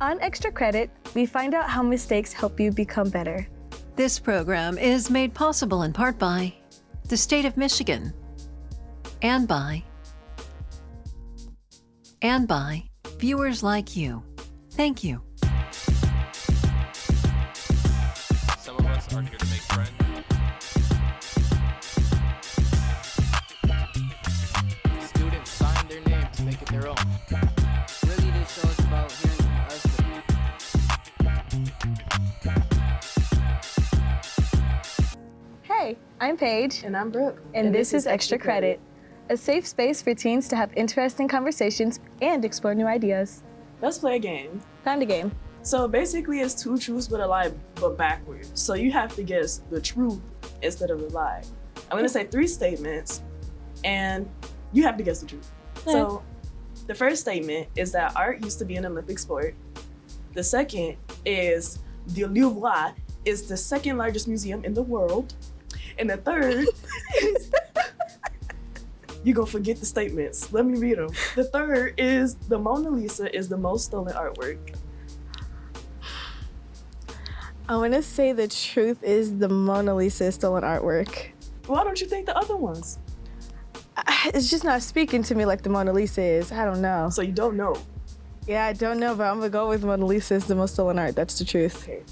On Extra Credit, we find out how mistakes help you become better. This program is made possible in part by the state of Michigan and by viewers like you. Thank you. Some of us aren't here to make friends. Students sign their name to make it their own. Really, this show is about hearing from us. Hey, I'm Paige. And I'm Brooke. And this is Extra Credit, a safe space for teens to have interesting conversations and explore new ideas. Let's play a game. Found a game. So basically it's two truths but a lie, but backwards. So you have to guess the truth instead of the lie. I'm gonna say 3 statements and you have to guess the truth. So the first statement is that art used to be an Olympic sport. The second is the Louvre is the second largest museum in the world. And the third is you're gonna forget the statements. Let me read them. The third is the Mona Lisa is the most stolen artwork. I want to say the truth is the Mona Lisa is stolen artwork. Why don't you think the other ones? It's just not speaking to me like the Mona Lisa is. I don't know. So you don't know. Yeah, I don't know, but I'm gonna go with Mona Lisa is the most stolen art. That's the truth. Okay.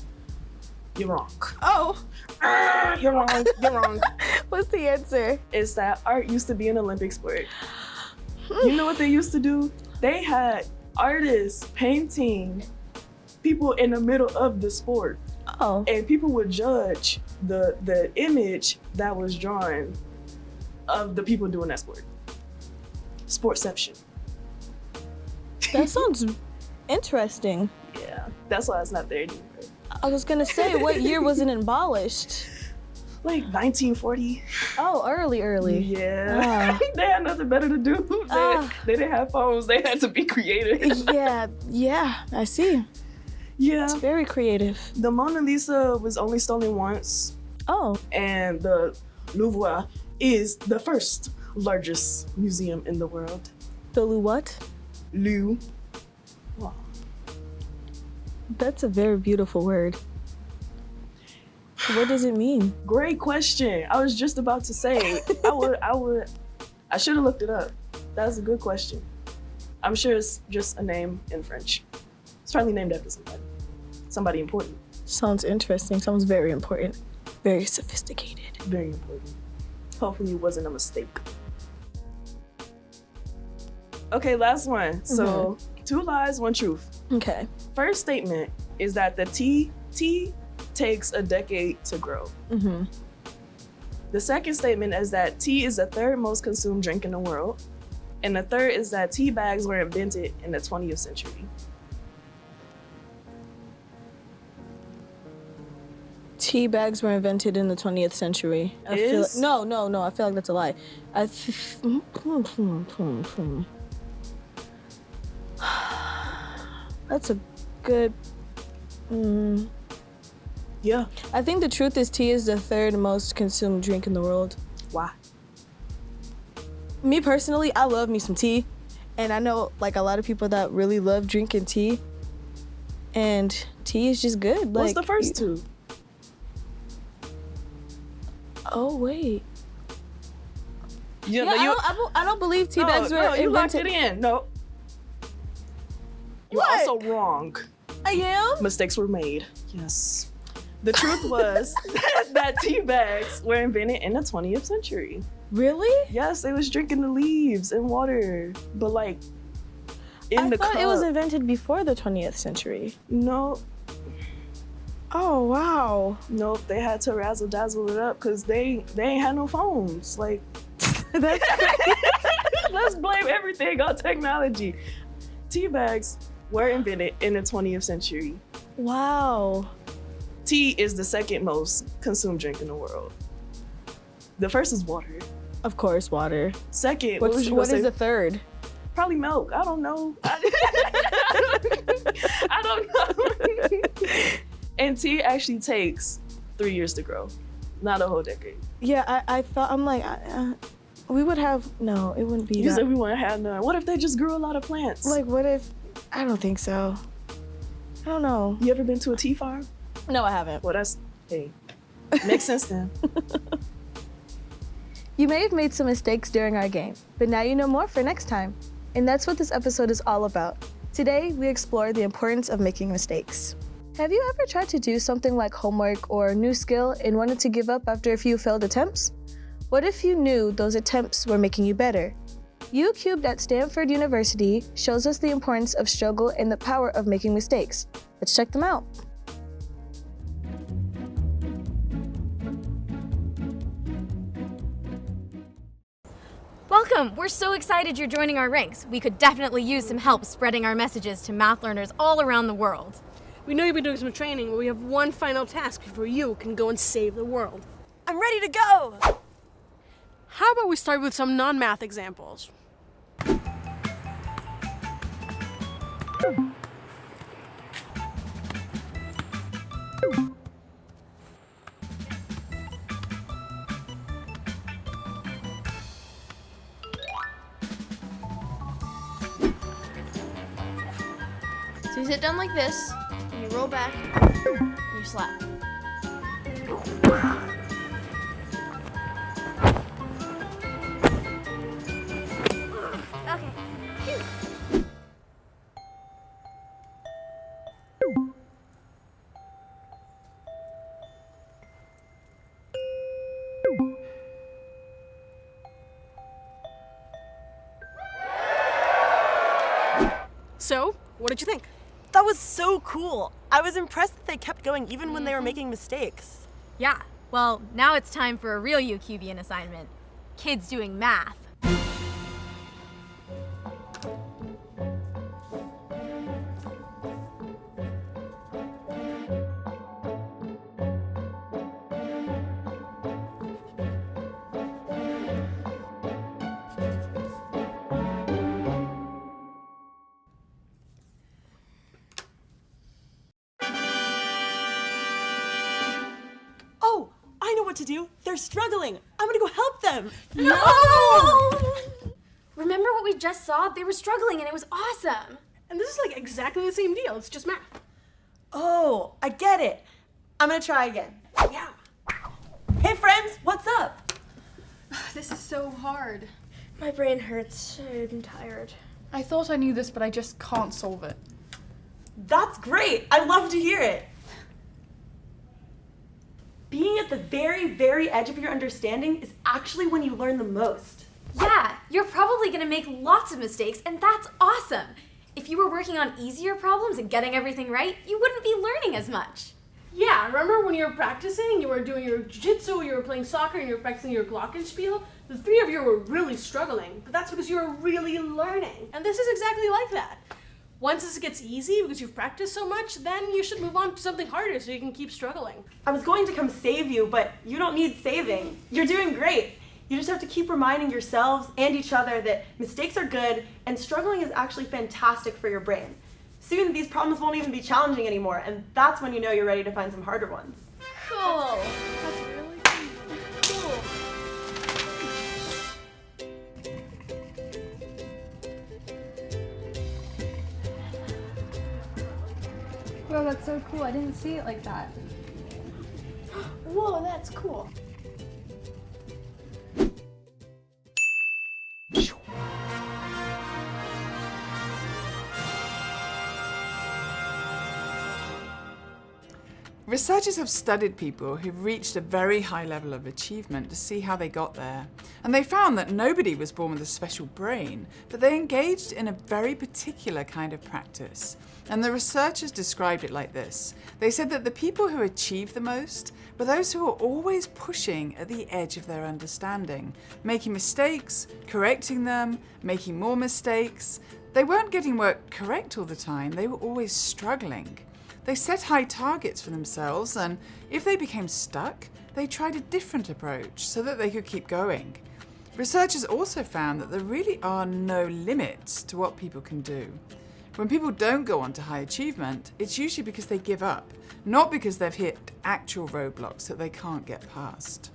You're wrong. Oh! You're wrong. You're wrong. What's the answer? It's that art used to be an Olympic sport. You know what they used to do? They had artists painting people in the middle of the sport. Oh. And people would judge the image that was drawn of the people doing that sport. Sportception. That sounds interesting. Yeah, that's why it's not there anymore. I was gonna say, what year was it abolished? Like 1940. Oh, early. Yeah. They had nothing better to do. They didn't have phones. They had to be creative. Yeah, I see. Yeah. It's very creative. The Mona Lisa was only stolen once. Oh. And the Louvre is the first largest museum in the world. The what? Louvre. That's a very beautiful word. What does it mean? Great question. I was just about to say, I should have looked it up. That's a good question. I'm sure it's just a name in French. It's probably named after somebody important. Sounds interesting. Sounds very important. Very sophisticated. Very important. Hopefully it wasn't a mistake. Okay, last one. So 2 lies, 1 truth. Okay. First statement is that the tea takes a decade to grow. Mm-hmm. The second statement is that tea is the 3rd most consumed drink in the world. And the third is that tea bags were invented in the 20th century. Tea bags were invented in the 20th century. No, I feel like that's a lie. That's a good... Yeah. I think the truth is tea is the 3rd most consumed drink in the world. Why? Me personally, I love me some tea. And I know like a lot of people that really love drinking tea. And tea is just good. What's the first 2? Oh, wait. Yeah, I don't believe tea bags were invented. You locked it in. No. You're What? also wrong. I am? Mistakes were made. Yes. The truth was that tea bags were invented in the 20th century. Really? Yes, they was drinking the leaves and water, but like in the cup. I thought it was invented before the 20th century. No. Oh, wow. Nope, they had to razzle dazzle it up because they ain't had no phones. Like, That's let's blame everything on technology. Tea bags were invented in the 20th century. Wow. Tea is the 2nd most consumed drink in the world. The first is water. Of course, water. Second, What what is the the 3rd? Probably milk. I don't know. I don't know. And tea actually takes 3 years to grow, not a whole decade. Yeah, I thought, I'm like, we would have, no, it wouldn't be You that. said we wouldn't have none. What if they just grew a lot of plants? Like, what if, I don't think so. I don't know. You ever been to a tea farm? No, I haven't. Well, hey, makes sense then. You may have made some mistakes during our game, but now you know more for next time. And that's what this episode is all about. Today, we explore the importance of making mistakes. Have you ever tried to do something like homework or a new skill and wanted to give up after a few failed attempts? What if you knew those attempts were making you better? U Cubed at Stanford University shows us the importance of struggle and the power of making mistakes. Let's check them out. Welcome! We're so excited you're joining our ranks. We could definitely use some help spreading our messages to math learners all around the world. We know you've been doing some training, but we have one final task before you can go and save the world. I'm ready to go! How about we start with some non-math examples? So you sit down like this, and you roll back, and you slap. Okay. So, what did you think? That was so cool. I was impressed that they kept going even when they were making mistakes. Yeah, well, now it's time for a real UQbian assignment. Kids doing math. Oh, I know what to do. They're struggling. I'm gonna go help them. No! Remember what we just saw? They were struggling and it was awesome. And this is like exactly the same deal. It's just math. Oh, I get it. I'm gonna try again. Yeah. Hey friends, what's up? This is so hard. My brain hurts. I'm tired. I thought I knew this, but I just can't solve it. That's great. I love to hear it. Being at the very, very edge of your understanding is actually when you learn the most. Yeah, you're probably gonna make lots of mistakes, and that's awesome. If you were working on easier problems and getting everything right, you wouldn't be learning as much. Yeah, remember when you were practicing, you were doing your jiu-jitsu, you were playing soccer, and you were practicing your glockenspiel? The three of you were really struggling, but that's because you were really learning. And this is exactly like that. Once this gets easy because you've practiced so much, then you should move on to something harder so you can keep struggling. I was going to come save you, but you don't need saving. You're doing great. You just have to keep reminding yourselves and each other that mistakes are good and struggling is actually fantastic for your brain. Soon, these problems won't even be challenging anymore, and that's when you know you're ready to find some harder ones. Cool. That's really cool. Wow, that's so cool. I didn't see it like that. Whoa, that's cool. Researchers have studied people who've reached a very high level of achievement to see how they got there. And they found that nobody was born with a special brain, but they engaged in a very particular kind of practice. And the researchers described it like this. They said that the people who achieved the most were those who were always pushing at the edge of their understanding, making mistakes, correcting them, making more mistakes. They weren't getting work correct all the time, they were always struggling. They set high targets for themselves, and if they became stuck, they tried a different approach so that they could keep going. Researchers also found that there really are no limits to what people can do. When people don't go on to high achievement, it's usually because they give up, not because they've hit actual roadblocks that they can't get past.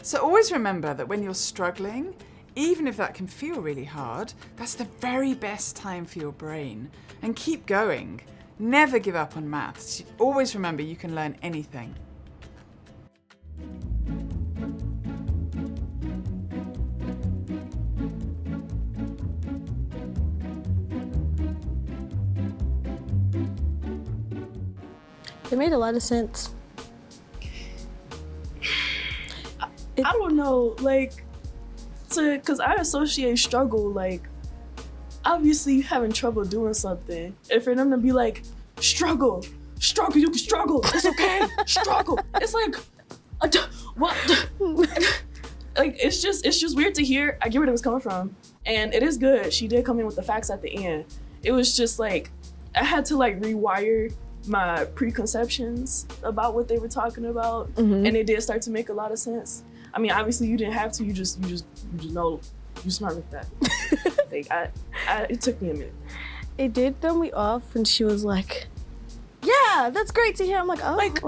So always remember that when you're struggling, even if that can feel really hard, that's the very best time for your brain. And keep going. Never give up on maths. Always remember you can learn anything. It made a lot of sense. I don't know, like, because I associate struggle, like, obviously you having trouble doing something. And for them to be like, struggle, you can struggle, it's okay, struggle. It's like, what? Like, it's just weird to hear. I get where it was coming from. And it is good. She did come in with the facts at the end. It was just like, I had to like rewire my preconceptions about what they were talking about. And it did start to make a lot of sense. I mean, obviously you didn't have to, you just know, you smart with that. Like, it took me a minute. It did throw me off when she was like, yeah, that's great to hear. I'm like, oh, like,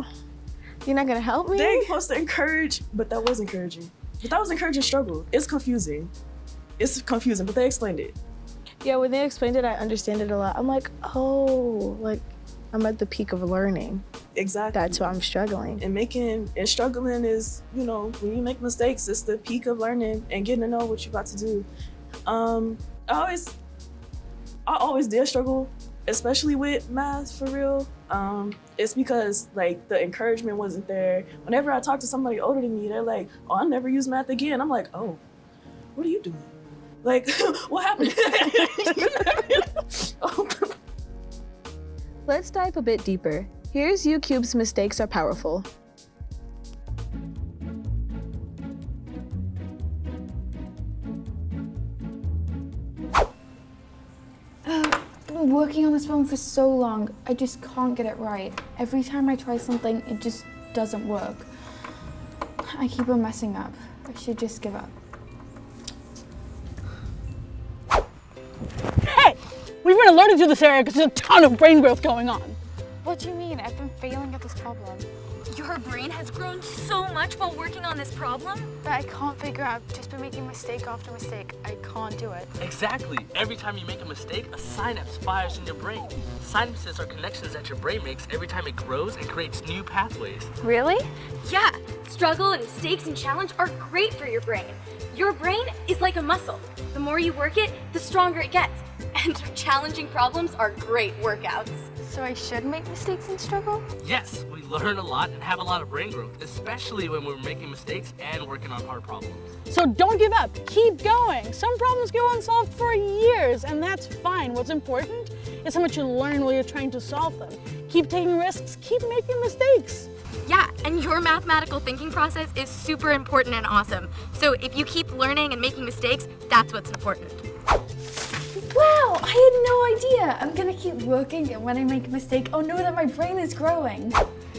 you're not gonna help me? They supposed to encourage, but that was encouraging. But that was encouraging struggle. It's confusing, but they explained it. Yeah, when they explained it, I understand it a lot. I'm like, oh, like, I'm at the peak of learning. Exactly. That's why I'm struggling. And struggling is, you know, when you make mistakes, it's the peak of learning and getting to know what you're about to do. I always did struggle, especially with math, for real. It's because like the encouragement wasn't there. Whenever I talk to somebody older than me, they're like, oh, I'll never use math again. I'm like, oh, what are you doing? Like, what happened? Let's dive a bit deeper. Here's UCube's Mistakes Are Powerful. I've been working on this one for so long. I just can't get it right. Every time I try something, it just doesn't work. I keep on messing up. I should just give up. Hey! We've been alerted to this area because there's a ton of brain growth going on. What do you mean? I've been failing at this problem. Your brain has grown so much while working on this problem? But I can't figure out. I've just been making mistake after mistake. I can't do it. Exactly. Every time you make a mistake, a synapse fires in your brain. Synapses are connections that your brain makes every time it grows and creates new pathways. Really? Yeah, struggle and mistakes and challenge are great for your brain. Your brain is like a muscle. The more you work it, the stronger it gets. And challenging problems are great workouts. So I should make mistakes and struggle? Yes, we learn a lot and have a lot of brain growth, especially when we're making mistakes and working on hard problems. So don't give up, keep going. Some problems go unsolved for years, and that's fine. What's important is how much you learn while you're trying to solve them. Keep taking risks, keep making mistakes. Yeah, and your mathematical thinking process is super important and awesome. So if you keep learning and making mistakes, that's what's important. Wow, I had no idea. I'm gonna keep working, and when I make a mistake, I'll know that my brain is growing.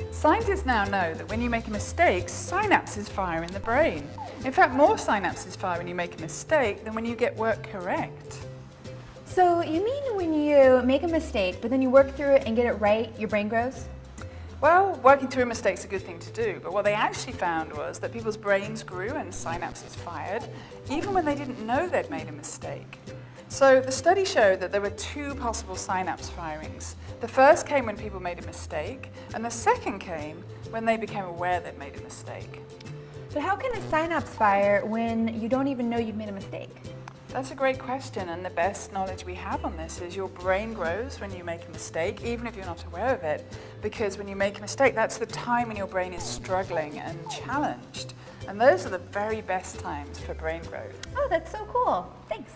Scientists now know that when you make a mistake, synapses fire in the brain. In fact, more synapses fire when you make a mistake than when you get work correct. So you mean when you make a mistake, but then you work through it and get it right, your brain grows? Well, working through a mistake's a good thing to do, but what they actually found was that people's brains grew and synapses fired, even when they didn't know they'd made a mistake. So the study showed that there were two possible synapse firings. The first came when people made a mistake, and the second came when they became aware they'd made a mistake. But how can a synapse fire when you don't even know you've made a mistake? That's a great question, and the best knowledge we have on this is your brain grows when you make a mistake, even if you're not aware of it, because when you make a mistake, that's the time when your brain is struggling and challenged. And those are the very best times for brain growth. Oh, that's so cool. Thanks.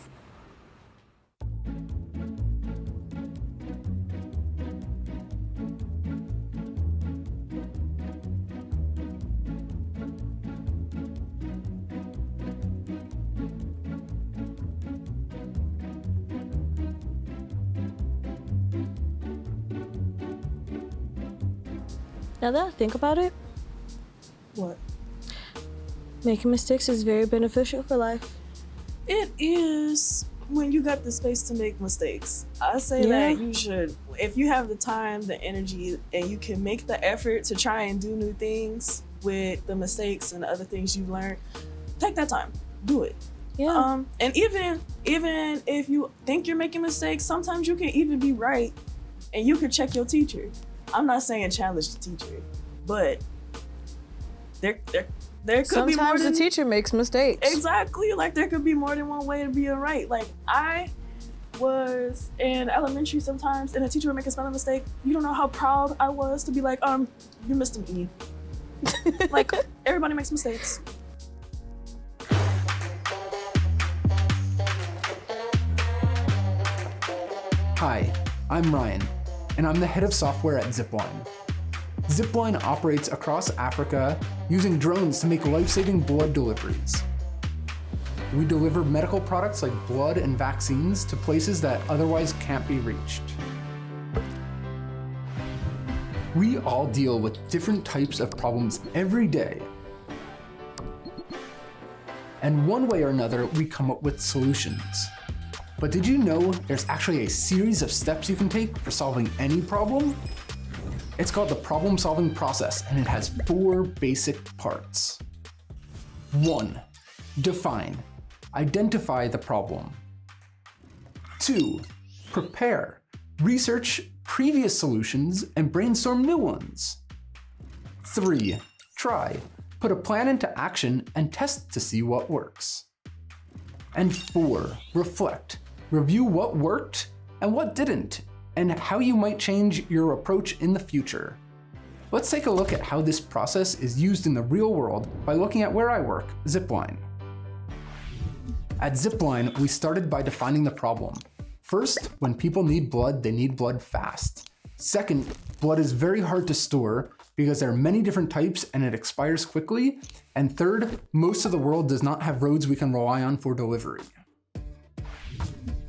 Now that I think about it, What? making mistakes is very beneficial for life. It is when you got the space to make mistakes. I say that you should, if you have the time, the energy, and you can make the effort to try and do new things with the mistakes and the other things you've learned, take that time, do it. Yeah. And even if you think you're making mistakes, sometimes you can even be right and you could check your teacher. I'm not saying challenge the teacher, but there could be more Sometimes than the teacher makes mistakes. Exactly. Like there could be more than one way to be right. Like I was in elementary sometimes, and a teacher would make a spelling mistake. You don't know how proud I was to be like, you missed an E. Like everybody makes mistakes. Hi, I'm Ryan, and I'm the head of software at Zipline. Zipline operates across Africa using drones to make life-saving blood deliveries. We deliver medical products like blood and vaccines to places that otherwise can't be reached. We all deal with different types of problems every day. And one way or another, we come up with solutions. But did you know there's actually a series of steps you can take for solving any problem? It's called the problem-solving process, and it has 4 basic parts. 1. Define. Identify the problem. 2. Prepare. Research previous solutions and brainstorm new ones. 3. Try. Put a plan into action and test to see what works. And 4. Reflect. Review what worked and what didn't, and how you might change your approach in the future. Let's take a look at how this process is used in the real world by looking at where I work, Zipline. At Zipline, we started by defining the problem. First, when people need blood, they need blood fast. Second, blood is very hard to store because there are many different types and it expires quickly. And third, most of the world does not have roads we can rely on for delivery.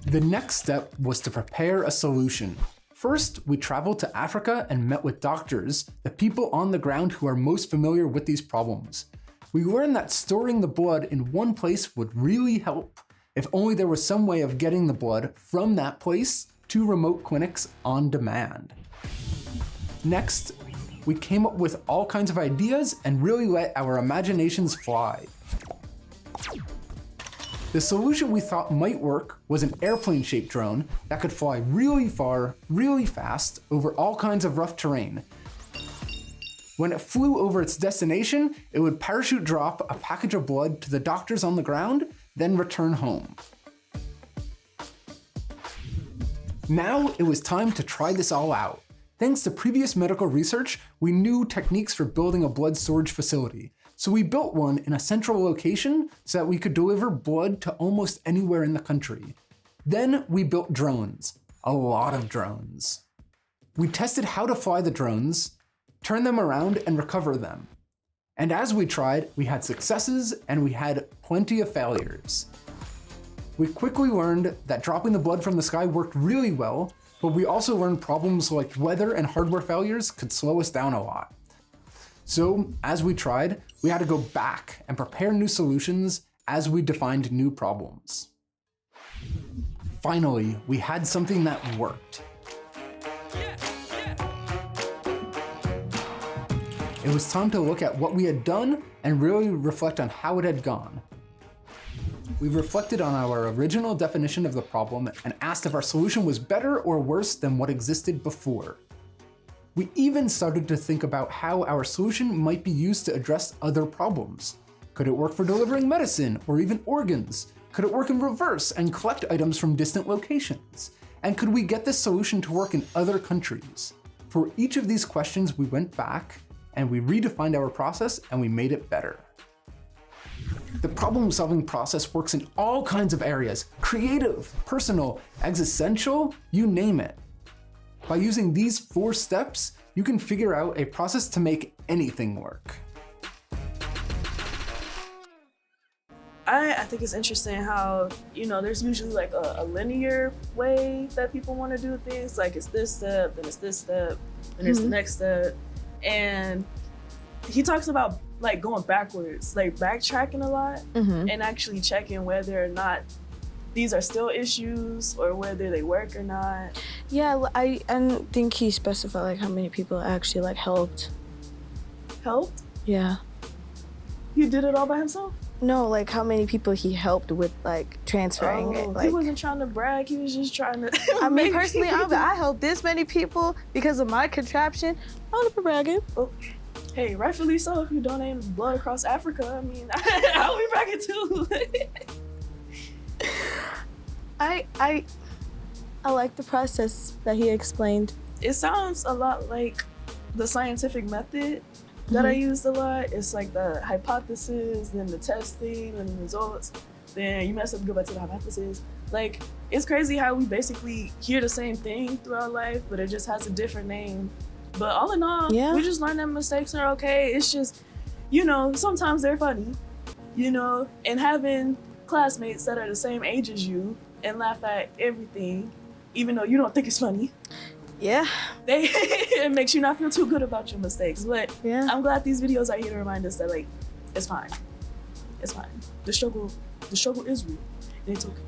The next step was to prepare a solution. First, we traveled to Africa and met with doctors, the people on the ground who are most familiar with these problems. We learned that storing the blood in one place would really help, if only there was some way of getting the blood from that place to remote clinics on demand. Next, we came up with all kinds of ideas and really let our imaginations fly. The solution we thought might work was an airplane-shaped drone that could fly really far, really fast over all kinds of rough terrain. When it flew over its destination, it would parachute drop a package of blood to the doctors on the ground, then return home. Now it was time to try this all out. Thanks to previous medical research, we knew techniques for building a blood storage facility. So we built one in a central location so that we could deliver blood to almost anywhere in the country. Then we built drones, a lot of drones. We tested how to fly the drones, turn them around and recover them. And as we tried, we had successes and we had plenty of failures. We quickly learned that dropping the blood from the sky worked really well, but we also learned problems like weather and hardware failures could slow us down a lot. So as we tried, we had to go back and prepare new solutions as we defined new problems. Finally, we had something that worked. It was time to look at what we had done and really reflect on how it had gone. We reflected on our original definition of the problem and asked if our solution was better or worse than what existed before. We even started to think about how our solution might be used to address other problems. Could it work for delivering medicine or even organs? Could it work in reverse and collect items from distant locations? And could we get this solution to work in other countries? For each of these questions, we went back and we redefined our process and we made it better. The problem-solving process works in all kinds of areas: creative, personal, existential, you name it. By using these 4 steps, you can figure out a process to make anything work. I think it's interesting how, there's usually like a linear way that people want to do things. Like it's this step, then it's this step, then it's the next step. And he talks about like going backwards, like backtracking a lot and actually checking whether or not these are still issues or whether they work or not. Yeah, I think he specified like how many people actually like helped. Helped? Yeah. He did it all by himself? No, like how many people he helped with like transferring it. Like, he wasn't trying to brag. He was just trying to. I mean, personally, I helped this many people because of my contraption. I would be bragging. Oh, hey, rightfully so. If you donate blood across Africa, I mean, I'll be bragging too. I like the process that he explained. It sounds a lot like the scientific method that I used a lot. It's like the hypothesis, then the testing, and the results. Then you mess up, go back to the hypothesis. Like, it's crazy how we basically hear the same thing throughout life, but it just has a different name. But all in all, we just learn that mistakes are okay. It's just, you know, sometimes they're funny, you know, and having classmates that are the same age as you and laugh at everything, even though you don't think it's funny. Yeah. It makes you not feel too good about your mistakes. But I'm glad these videos are here to remind us that, like, it's fine. It's fine. The struggle is real. And it's okay.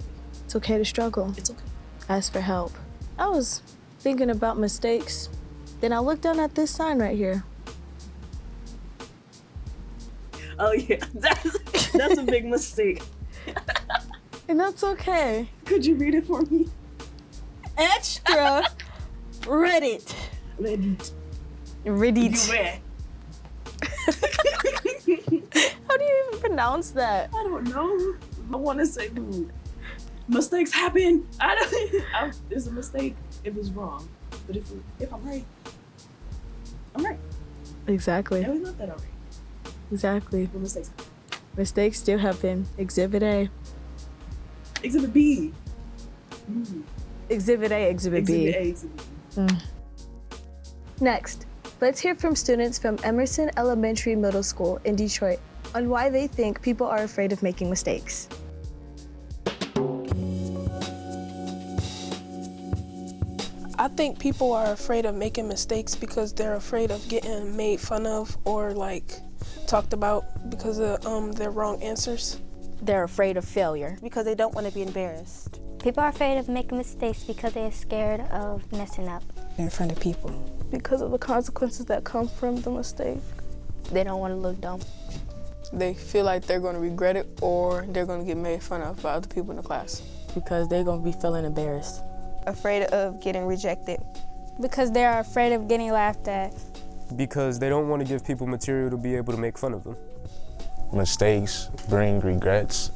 It's okay to struggle. It's okay. Ask for help. I was thinking about mistakes. Then I looked down at this sign right here. Oh yeah, that's a big mistake. And that's okay. Could you read it for me? Extra Reddit. Reddit. Reddit. How do you even pronounce that? I don't know. I want to say, dude, mistakes happen. It's a mistake if it's wrong, but if I'm right, I'm right. Exactly. And we love that already. Exactly. But mistakes happen. Mistakes do happen. Exhibit A. Exhibit B. Mm. Exhibit A, Exhibit B. Exhibit A, Exhibit B. Next, let's hear from students from Emerson Elementary Middle School in Detroit on why they think people are afraid of making mistakes. I think people are afraid of making mistakes because they're afraid of getting made fun of or like talked about because of their wrong answers. They're afraid of failure because they don't want to be embarrassed. People are afraid of making mistakes because they're scared of messing up. In front of people. Because of the consequences that come from the mistake. They don't want to look dumb. They feel like they're going to regret it or they're going to get made fun of by other people in the class. Because they're going to be feeling embarrassed. Afraid of getting rejected. Because they're afraid of getting laughed at. Because they don't want to give people material to be able to make fun of them. Mistakes bring regrets.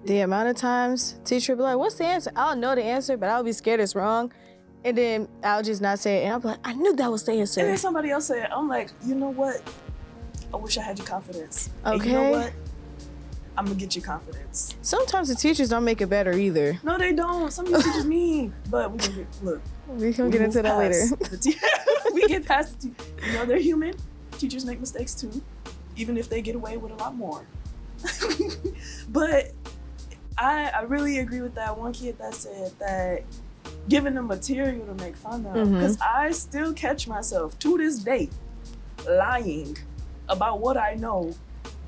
The amount of times teacher will be like, what's the answer? I'll know the answer, but I'll be scared it's wrong. And then I'll just not say it. And I'll be like, I knew that was the answer. And then somebody else say it. I'm like, you know what? I wish I had your confidence. Okay. And you know what? I'm gonna get your confidence. Sometimes the teachers don't make it better either. No, they don't. Some of these teachers mean. But we can get into that later. We get past the you know, they're human. Teachers make mistakes too, even if they get away with a lot more. But I really agree with that one kid that said that giving them material to make fun of, because I still catch myself to this day lying about what I know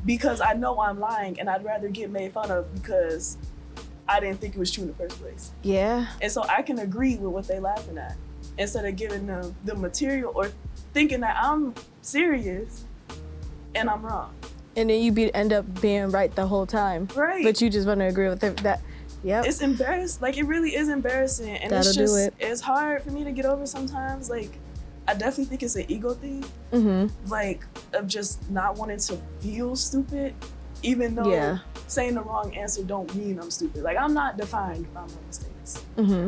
because I know I'm lying and I'd rather get made fun of because I didn't think it was true in the first place. Yeah. And so I can agree with what they're laughing at instead of giving them the material or thinking that I'm serious and I'm wrong. And then you end up being right the whole time. Right. But you just want to agree with that. Yep. It's embarrassing. Like, it really is embarrassing. And That'll it's just, do it. It's hard for me to get over sometimes. Like, I definitely think it's an ego thing. Like, of just not wanting to feel stupid, even though saying the wrong answer don't mean I'm stupid. Like, I'm not defined by my mistakes.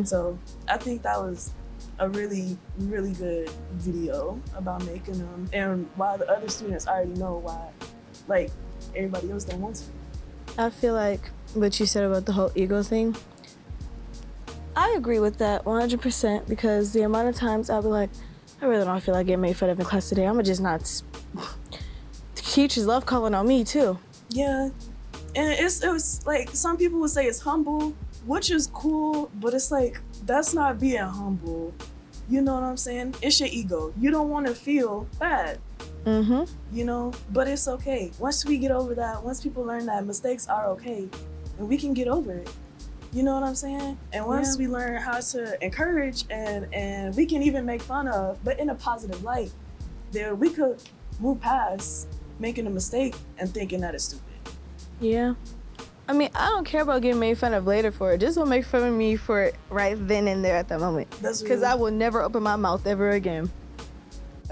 So I think that was a really, really good video about making them. And while the other students already know why, like, everybody else don't want to. I feel like what you said about the whole ego thing, I agree with that 100% because the amount of times I'll be like, I really don't feel like getting made fun of in class today. I'm just not. Teachers love calling on me too. Yeah, and it was like some people would say it's humble, which is cool, but it's like that's not being humble. You know what I'm saying? It's your ego. You don't want to feel bad. You know, but it's okay. Once we get over that, once people learn that mistakes are okay, and we can get over it. You know what I'm saying? And once we learn how to encourage and we can even make fun of, but in a positive light, then we could move past making a mistake and thinking that it's stupid. Yeah. I mean, I don't care about getting made fun of later for it. Just don't make fun of me for it right then and there at the moment. That's because really- I will never open my mouth ever again.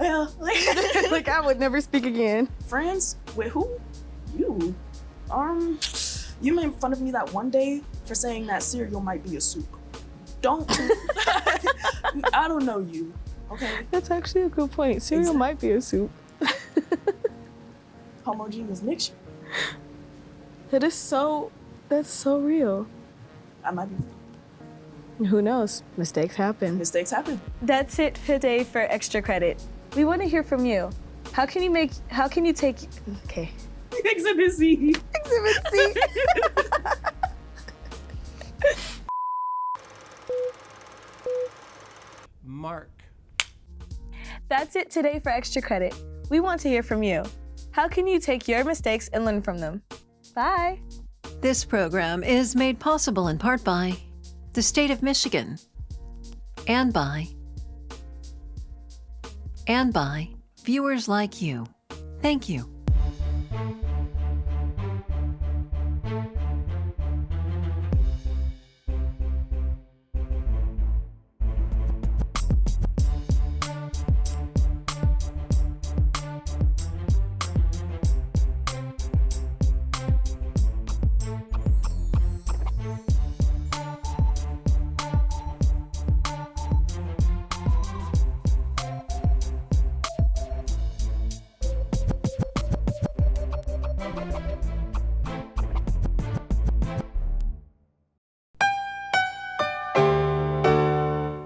Yeah. Like I would never speak again. Friends with who? You. You made fun of me that one day for saying that cereal might be a soup. Don't. I don't know you. Okay. That's actually a good point. Cereal might be a soup. Homogeneous mixture. That's so real. I might be. Who knows? Mistakes happen. Mistakes happen. That's it for today for Extra Credit. We want to hear from you. How can you take, okay. Exhibit C. Exhibit C. Mark. That's it today for Extra Credit. We want to hear from you. How can you take your mistakes and learn from them? Bye. This program is made possible in part by the state of Michigan and by viewers like you. Thank you.